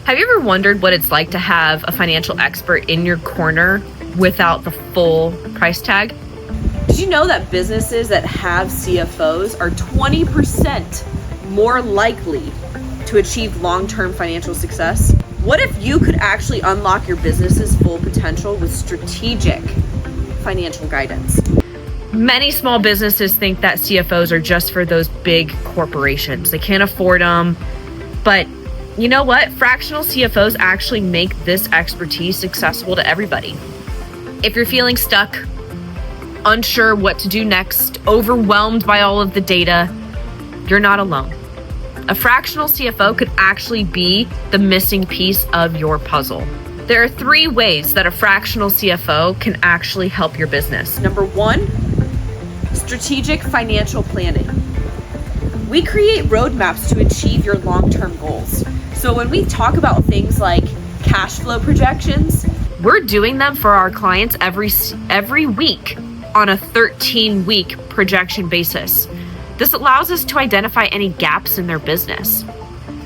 Have you ever wondered what it's like to have a financial expert in your corner without the full price tag? Did you know that businesses that have CFOs are 20% more likely to achieve long-term financial success? What if you could actually unlock your business's full potential with strategic financial guidance? Many small businesses think that CFOs are just for those big corporations. They can't afford them. But you know what? Fractional CFOs actually make this expertise accessible to everybody. If you're feeling stuck, unsure what to do next, overwhelmed by all of the data, you're not alone. A fractional CFO could actually be the missing piece of your puzzle. There are 3 ways that a fractional CFO can actually help your business. Number 1, strategic financial planning. We create roadmaps to achieve your long-term goals. So when we talk about things like cash flow projections, we're doing them for our clients every week on a 13-week projection basis. This allows us to identify any gaps in their business.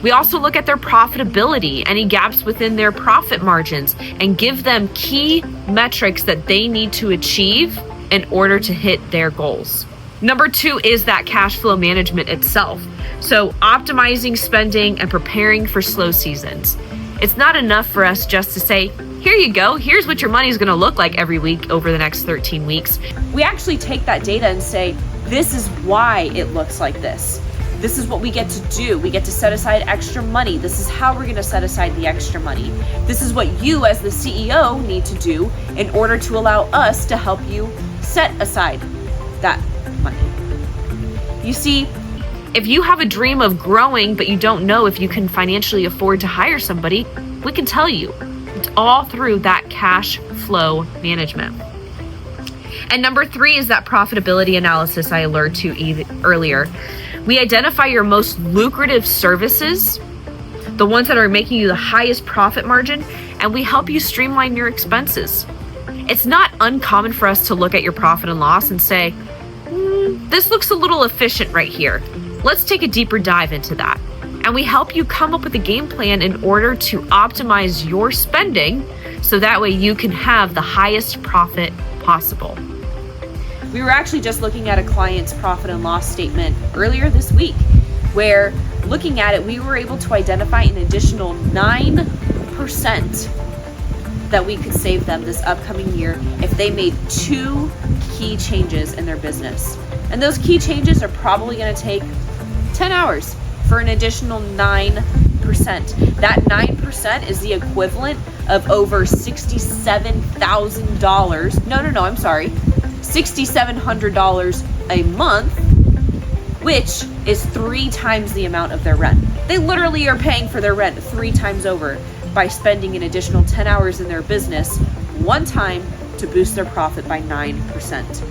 We also look at their profitability, any gaps within their profit margins, and give them key metrics that they need to achieve in order to hit their goals. Number 2 is that cash flow management itself. So optimizing spending and preparing for slow seasons. It's not enough for us just to say, here you go, here's what your money is going to look like every week over the next 13 weeks. We actually take that data and say, this is why it looks like this. This is what we get to do. We get to set aside extra money. This is how we're going to set aside the extra money. This is what you as the CEO need to do in order to allow us to help you set aside that money. You see, if you have a dream of growing, but you don't know if you can financially afford to hire somebody, we can tell you. It's all through that cash flow management. And number 3 is that profitability analysis I alluded to earlier. We identify your most lucrative services, the ones that are making you the highest profit margin, and we help you streamline your expenses. It's not uncommon for us to look at your profit and loss and say, this looks a little efficient right here. Let's take a deeper dive into that. And we help you come up with a game plan in order to optimize your spending so that way you can have the highest profit possible. We were actually just looking at a client's profit and loss statement earlier this week, where looking at it, we were able to identify an additional 9% that we could save them this upcoming year if they made 2 key changes in their business. And those key changes are probably going to take 10 hours for an additional 9%. That 9% is the equivalent of over $6,700 a month, which is 3 times the amount of their rent. They literally are paying for their rent 3 times over by spending an additional 10 hours in their business one time to boost their profit by 9%.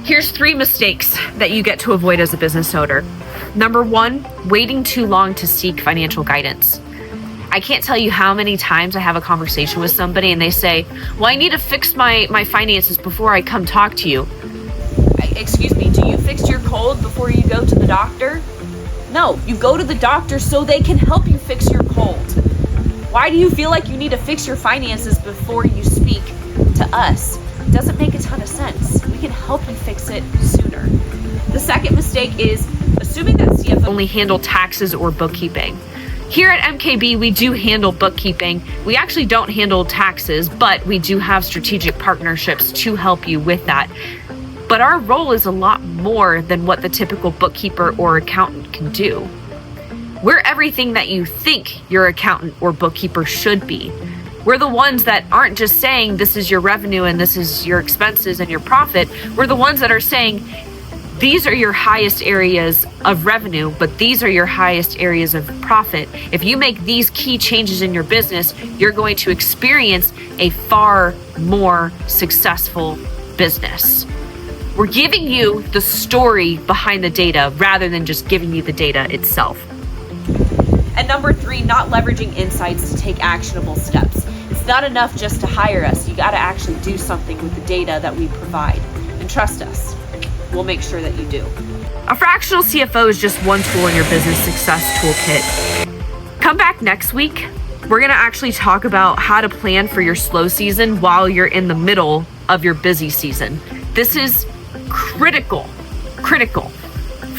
Here's 3 mistakes that you get to avoid as a business owner. Number 1, waiting too long to seek financial guidance. I can't tell you how many times I have a conversation with somebody and they say, well, I need to fix my finances before I come talk to you. Excuse me, do you fix your cold before you go to the doctor? No, you go to the doctor so they can help you fix your cold. Why do you feel like you need to fix your finances before you speak to us? It doesn't make a ton of sense. We can help you fix it sooner. The second mistake is assuming that CFOs only handle taxes or bookkeeping. Here at MKB, we do handle bookkeeping. We actually don't handle taxes, but we do have strategic partnerships to help you with that. But our role is a lot more than what the typical bookkeeper or accountant can do. We're everything that you think your accountant or bookkeeper should be. We're the ones that aren't just saying this is your revenue and this is your expenses and your profit. We're the ones that are saying these are your highest areas of revenue, but these are your highest areas of profit. If you make these key changes in your business, you're going to experience a far more successful business. We're giving you the story behind the data rather than just giving you the data itself. And number 3, not leveraging insights to take actionable steps. It's not enough just to hire us. You got to actually do something with the data that we provide. And trust us, we'll make sure that you do. A fractional CFO is just one tool in your business success toolkit. Come back next week We're going to actually talk about how to plan for your slow season while you're in the middle of your busy season. This is critical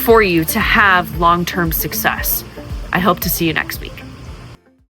for you to have long-term success. I hope to see you next week.